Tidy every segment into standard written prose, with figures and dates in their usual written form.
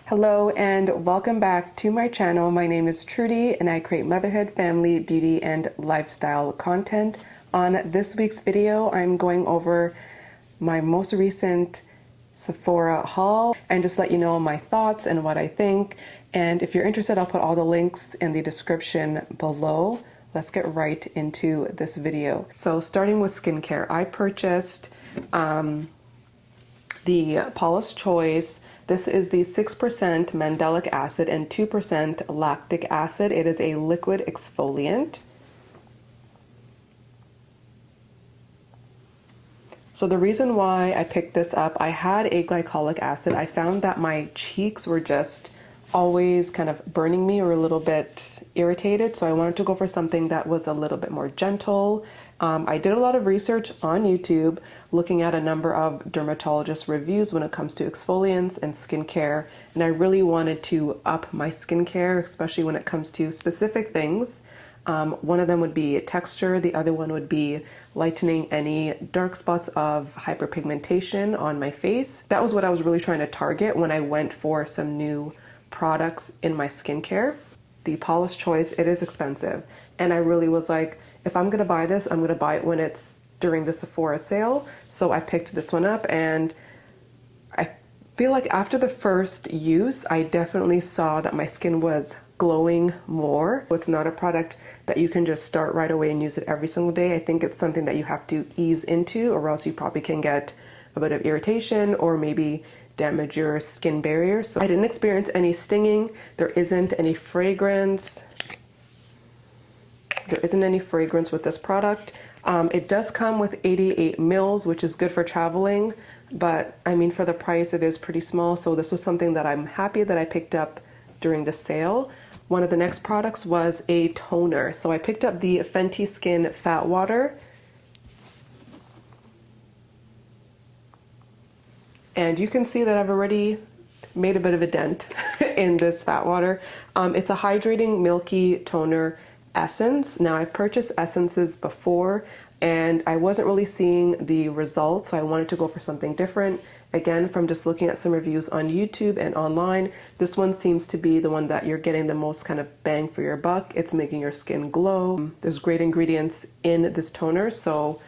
Hello and welcome back to my channel. My name is Trudy and I create motherhood, family, beauty, and lifestyle content. On this week's video, I'm going over my most recent Sephora haul and just let you know my thoughts and what I think. And if you're interested, I'll put all the links in the description below. Let's get right into this video. So starting with skincare, I purchased the Paula's Choice. This is the 6% mandelic acid and 2% lactic acid. It is a liquid exfoliant. So the reason why I picked this up, I had a glycolic acid. I found that my cheeks were just always kind of burning me or a little bit irritated. So I wanted to go for something that was a little bit more gentle. I did a lot of research on YouTube looking at a number of dermatologist reviews when it comes to exfoliants and skincare. And I really wanted to up my skincare, especially when it comes to specific things. One of them would be texture. The other one would be lightening any dark spots of hyperpigmentation on my face. That was what I was really trying to target when I went for some new products in my skincare. The Paula's Choice, it is expensive. And I really was like, if I'm gonna buy this, I'm gonna buy it when it's during the Sephora sale. So I picked this one up and I feel like after the first use, I definitely saw that my skin was glowing more. It's not a product that you can just start right away and use it every single day. I think it's something that you have to ease into, or else you probably can get a bit of irritation or maybe damage your skin barrier. So I didn't experience any stinging. There isn't any fragrance. There isn't any fragrance with this product. It does come with 88 mils, which is good for traveling, but I mean, for the price, it is pretty small. So this was something that I'm happy that I picked up during the sale. One of the next products was a toner. So I picked up the Fenty Skin Fat Water. And you can see that I've already made a bit of a dent in this fat water. It's a hydrating milky toner essence. Now I've purchased essences before and I wasn't really seeing the results, so I wanted to go for something different. Again, from just looking at some reviews on YouTube and online, this one seems to be the one that you're getting the most kind of bang for your buck. It's making your skin glow. There's great ingredients in this toner, so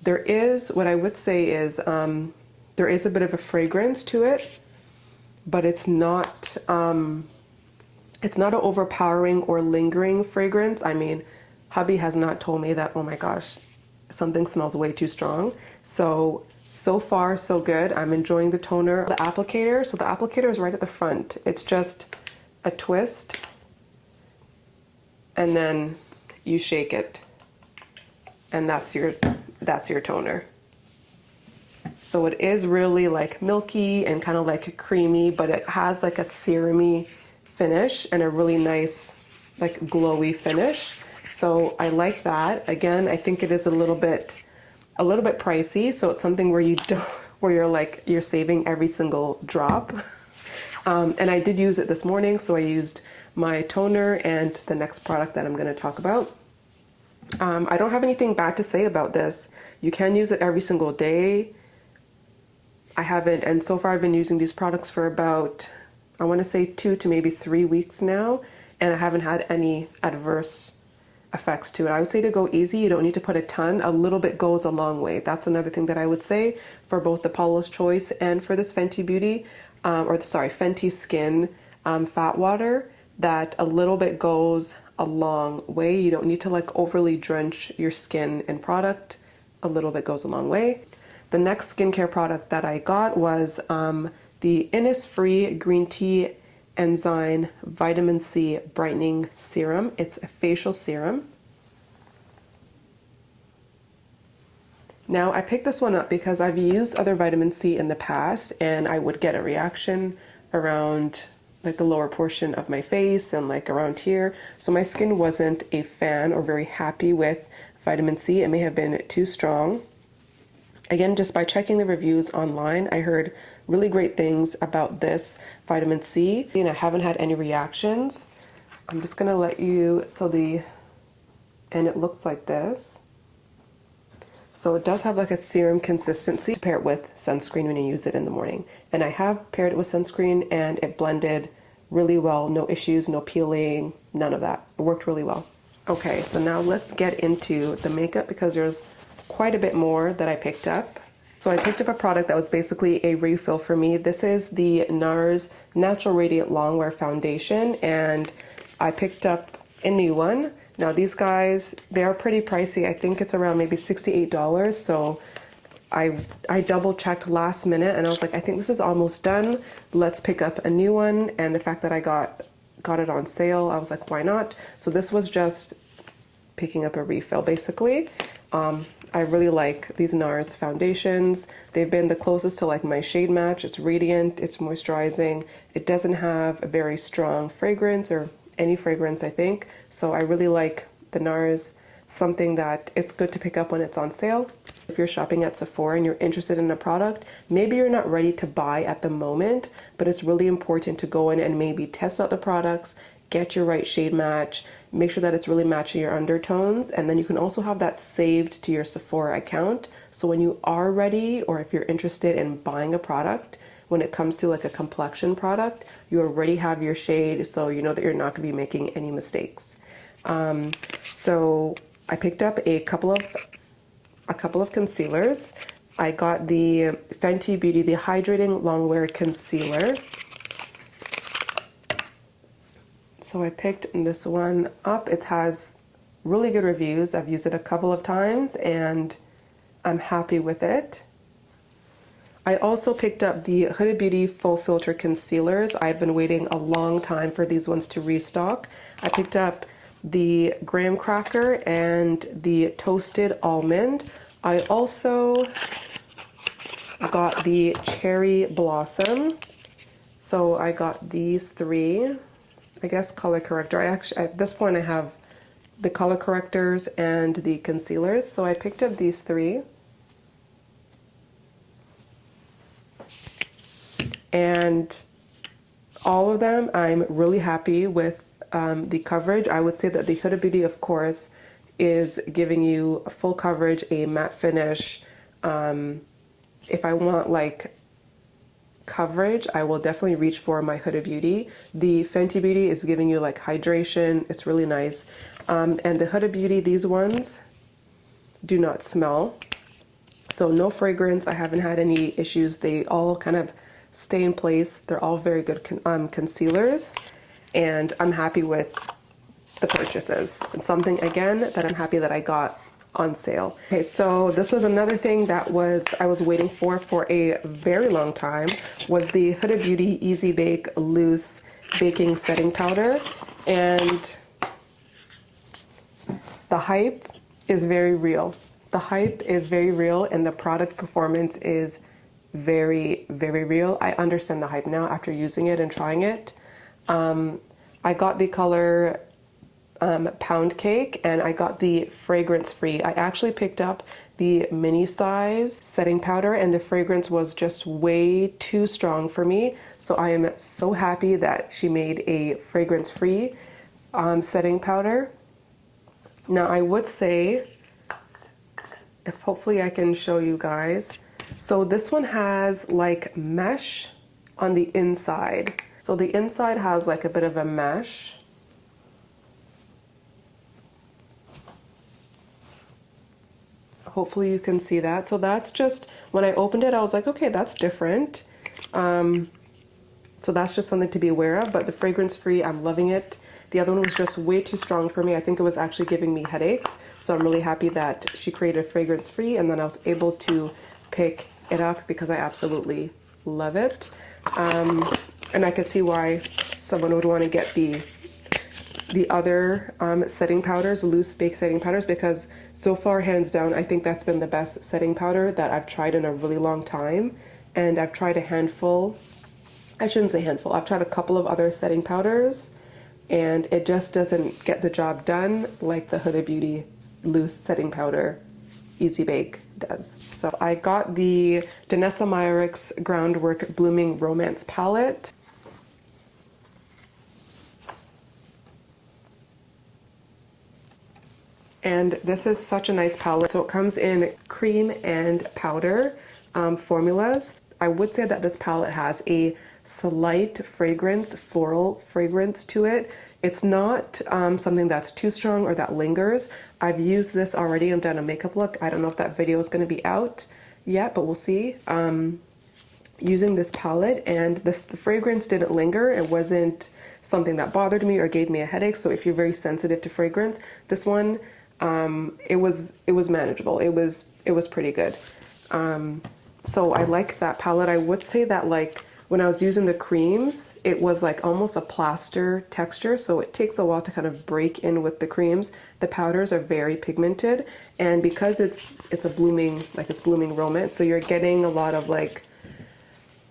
there is, what I would say is, there is a bit of a fragrance to it, but it's not an overpowering or lingering fragrance. I mean, hubby has not told me that, oh my gosh, something smells way too strong. So far, so good. I'm enjoying the toner. The applicator, so the applicator is right at the front. It's just a twist, and then you shake it, and that's your toner. So it is really like milky and kind of like creamy, but it has like a serumy finish and a really nice like glowy finish. So I like that. Again, I think it is a little bit pricey. So it's something where you're saving every single drop. And I did use it this morning. So I used my toner and the next product that I'm going to talk about. I don't have anything bad to say about this. You can use it every single day. I haven't, and so far I've been using these products for about, I want to say 2 to maybe 3 weeks now, and I haven't had any adverse effects to it. I would say to go easy, you don't need to put a ton. A little bit goes a long way. That's another thing that I would say for both the Paula's Choice and for this Fenty Beauty, Fenty Skin Fat Water, that a little bit goes a long way. You don't need to like overly drench your skin in product. A little bit goes a long way. The next skincare product that I got was the Innisfree Green Tea Enzyme Vitamin C Brightening Serum. It's a facial serum. Now I picked this one up because I've used other vitamin C in the past and I would get a reaction around like the lower portion of my face and like around here. So my skin wasn't a fan or very happy with vitamin C. It may have been too strong. Again, just by checking the reviews online, I heard really great things about this vitamin C. And I haven't had any reactions. I'm just gonna let you, and it looks like this. So it does have like a serum consistency. Pair it with sunscreen when you use it in the morning. And I have paired it with sunscreen and it blended really well. No issues, no peeling, none of that. It worked really well. Okay, so now let's get into the makeup because there's quite a bit more that I picked up. So I picked up a product that was basically a refill for me. This is the NARS Natural Radiant Longwear Foundation, and I picked up a new one. Now these guys, they are pretty pricey. I think it's around maybe $68. So I double checked last minute and I was like, I think this is almost done. Let's pick up a new one. And the fact that I got it on sale, I was like, why not? So this was just picking up a refill basically. I really like these NARS foundations. They've been the closest to like my shade match. It's radiant, it's moisturizing. It doesn't have a very strong fragrance or any fragrance, I think. So I really like the NARS, something that it's good to pick up when it's on sale. If you're shopping at Sephora and you're interested in a product, maybe you're not ready to buy at the moment, but it's really important to go in and maybe test out the products, get your right shade match, make sure that it's really matching your undertones, and then you can also have that saved to your Sephora account. So when you are ready, or if you're interested in buying a product, when it comes to like a complexion product, you already have your shade, so you know that you're not going to be making any mistakes. So I picked up a couple of concealers. I got the Fenty Beauty, the Hydrating Longwear Concealer. So I picked this one up. It has really good reviews. I've used it a couple of times and I'm happy with it. I also picked up the Huda Beauty Full Filter Concealers. I've been waiting a long time for these ones to restock. I picked up the Graham Cracker and the Toasted Almond. I also got the Cherry Blossom. So I got these three, I guess color corrector. I actually, at this point I have the color correctors and the concealers. So I picked up these three. And all of them, I'm really happy with the coverage. I would say that the Huda Beauty, of course, is giving you a full coverage, a matte finish. If I want like coverage, I will definitely reach for my Huda Beauty. The Fenty Beauty is giving you like hydration. It's really nice. And the Huda Beauty, these ones do not smell. So no fragrance. I haven't had any issues. They all kind of stay in place. They're all very good concealers, and I'm happy with the purchases. It's something again that I'm happy that I got on sale. Okay, so this was another thing that I was waiting for a very long time, was the Huda Beauty Easy Bake Loose Baking Setting Powder, and the hype is very real. The hype is very real and the product performance is very, very real. I understand the hype now after using it and trying it. I got the color Pound Cake and I got the fragrance free. I actually picked up the mini size setting powder and the fragrance was just way too strong for me. So I am so happy that she made a fragrance free setting powder. Now I would say, if hopefully I can show you guys. So this one has like mesh on the inside. So the inside has like a bit of a mesh. Hopefully you can see that. So that's just, when I opened it, I was like, okay, that's different. So that's just something to be aware of, but the fragrance free, I'm loving it. The other one was just way too strong for me. I think it was actually giving me headaches. So I'm really happy that she created fragrance free and then I was able to pick it up because I absolutely love it. And I could see why someone would want to get the other setting powders, loose bake setting powders, because so far, hands down, I think that's been the best setting powder that I've tried in a really long time. And I've tried a handful, I shouldn't say handful, I've tried a couple of other setting powders and it just doesn't get the job done like the Huda Beauty loose setting powder Easy Bake does. So I got the Danessa Myricks Groundwork Blooming Romance palette. And this is such a nice palette. So it comes in cream and powder formulas. I would say that this palette has a slight fragrance, floral fragrance to it. It's not something that's too strong or that lingers. I've used this already. I'm done a makeup look. I don't know if that video is going to be out yet, but we'll see. Using this palette, and the fragrance didn't linger. It wasn't something that bothered me or gave me a headache. So if you're very sensitive to fragrance, this one, it was manageable. It was pretty good. So I like that palette. I would say that like when I was using the creams, it was like almost a plaster texture. So it takes a while to kind of break in with the creams. The powders are very pigmented, and because it's a blooming, like it's blooming romance. So you're getting a lot of like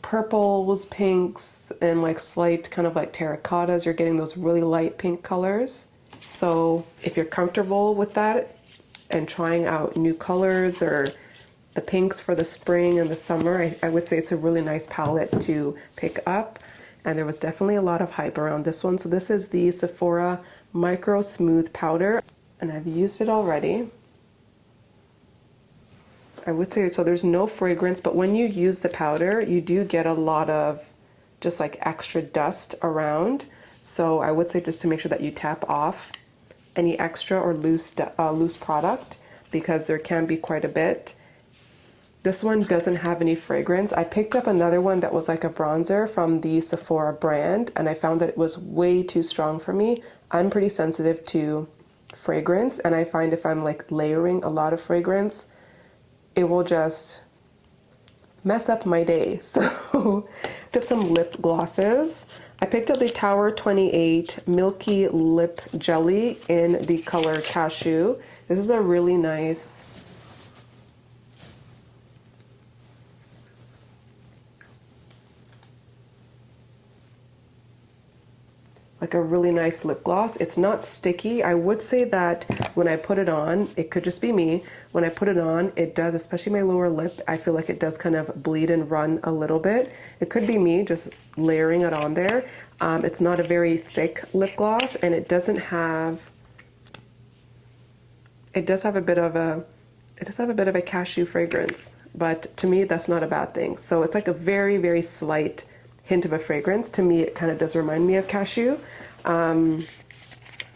purples, pinks, and like slight kind of like terracottas. You're getting those really light pink colors. So if you're comfortable with that and trying out new colors or the pinks for the spring and the summer, I would say it's a really nice palette to pick up. And there was definitely a lot of hype around this one. So this is the Sephora Micro Smooth Powder, and I've used it already. I would say, so there's no fragrance, but when you use the powder, you do get a lot of just like extra dust around. So I would say just to make sure that you tap off any extra or loose product, because there can be quite a bit. This one doesn't have any fragrance. I picked up another one that was like a bronzer from the Sephora brand, and I found that it was way too strong for me. I'm pretty sensitive to fragrance, and I find if I'm like layering a lot of fragrance, it will just mess up my day. So I picked up some lip glosses. I picked up the Tower 28 Milky Lip Jelly in the color Cashew. This is a really nice, like a really nice lip gloss. It's not sticky. I would say that when I put it on, it could just be me. When I put it on, it does, especially my lower lip, I feel like it does kind of bleed and run a little bit. It could be me just layering it on there. It's not a very thick lip gloss, and it doesn't have, it does have a bit of a cashew fragrance, but to me, that's not a bad thing. So it's like a very, very slight hint of a fragrance. To me, it kind of does remind me of cashew. And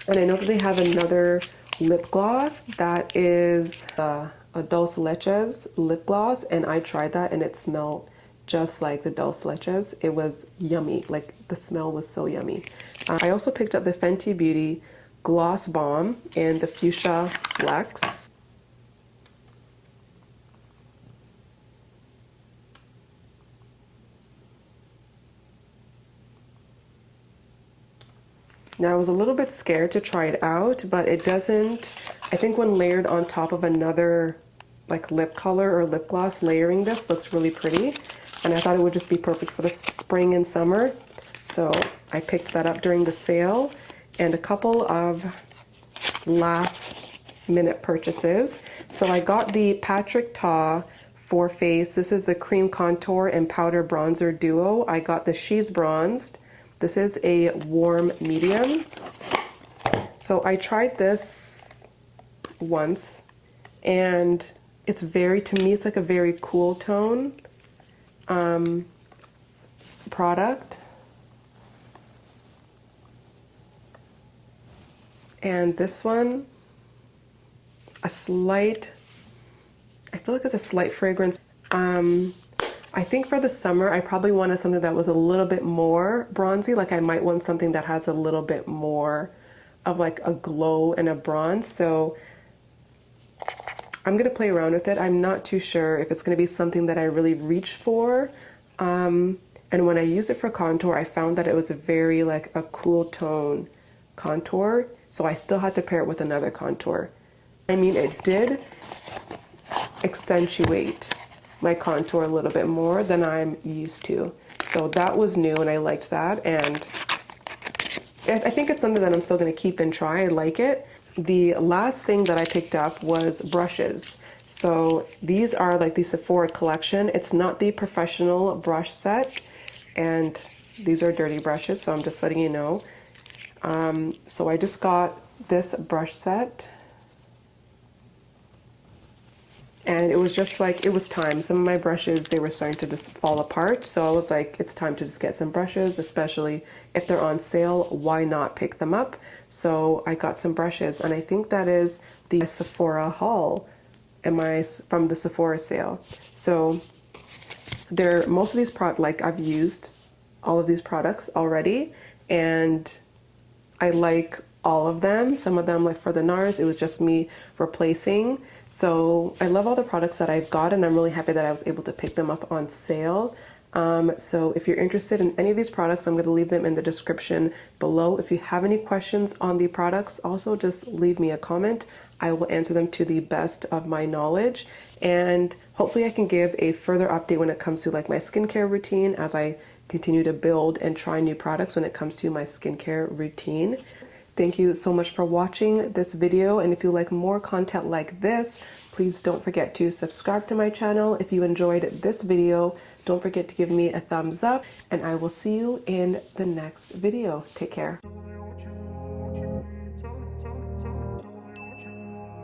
I know that they have another lip gloss that is a Dulce Leches lip gloss, and I tried that and it smelled just like the Dulce Leches. It was yummy. Like the smell was so yummy. I also picked up the Fenty Beauty Gloss Bomb in the Fuchsia Flex. Now, I was a little bit scared to try it out, but it doesn't, I think when layered on top of another like lip color or lip gloss, layering this looks really pretty. And I thought it would just be perfect for the spring and summer. So I picked that up during the sale, and a couple of last minute purchases. So I got the Patrick Ta For Face. This is the cream contour and powder bronzer duo. I got the She's Bronzed. This is a warm medium. So I tried this once, and it's very, to me, it's like a very cool tone product. And this one, a slight, I feel like it's a slight fragrance. I think for the summer, I probably wanted something that was a little bit more bronzy. Like I might want something that has a little bit more of like a glow and a bronze. So I'm gonna play around with it. I'm not too sure if it's gonna be something that I really reach for. And when I used it for contour, I found that it was a very like a cool tone contour. So I still had to pair it with another contour. I mean, it did accentuate my contour a little bit more than I'm used to. So that was new, and I liked that. And I think it's something that I'm still going to keep and try. I like it. The last thing that I picked up was brushes. So these are like the Sephora collection. It's not the professional brush set, and these are dirty brushes, so I'm just letting you know. So I just got this brush set. And it was just like, it was time. Some of my brushes, they were starting to just fall apart. So I was like, it's time to just get some brushes, especially if they're on sale. Why not pick them up? So I got some brushes, and I think that is the Sephora haul from the Sephora sale. So most of these like I've used all of these products already, and I like all of them. Some of them, like for the NARS, it was just me replacing. So I love all the products that I've got, and I'm really happy that I was able to pick them up on sale. So if you're interested in any of these products, I'm going to leave them in the description below. If you have any questions on the products, also just leave me a comment. I will answer them to the best of my knowledge. And hopefully I can give a further update when it comes to like my skincare routine as I continue to build and try new products when it comes to my skincare routine. Thank you so much for watching this video, and if you like more content like this, please don't forget to subscribe to my channel. If you enjoyed this video, don't forget to give me a thumbs up, and I will see you in the next video. Take care.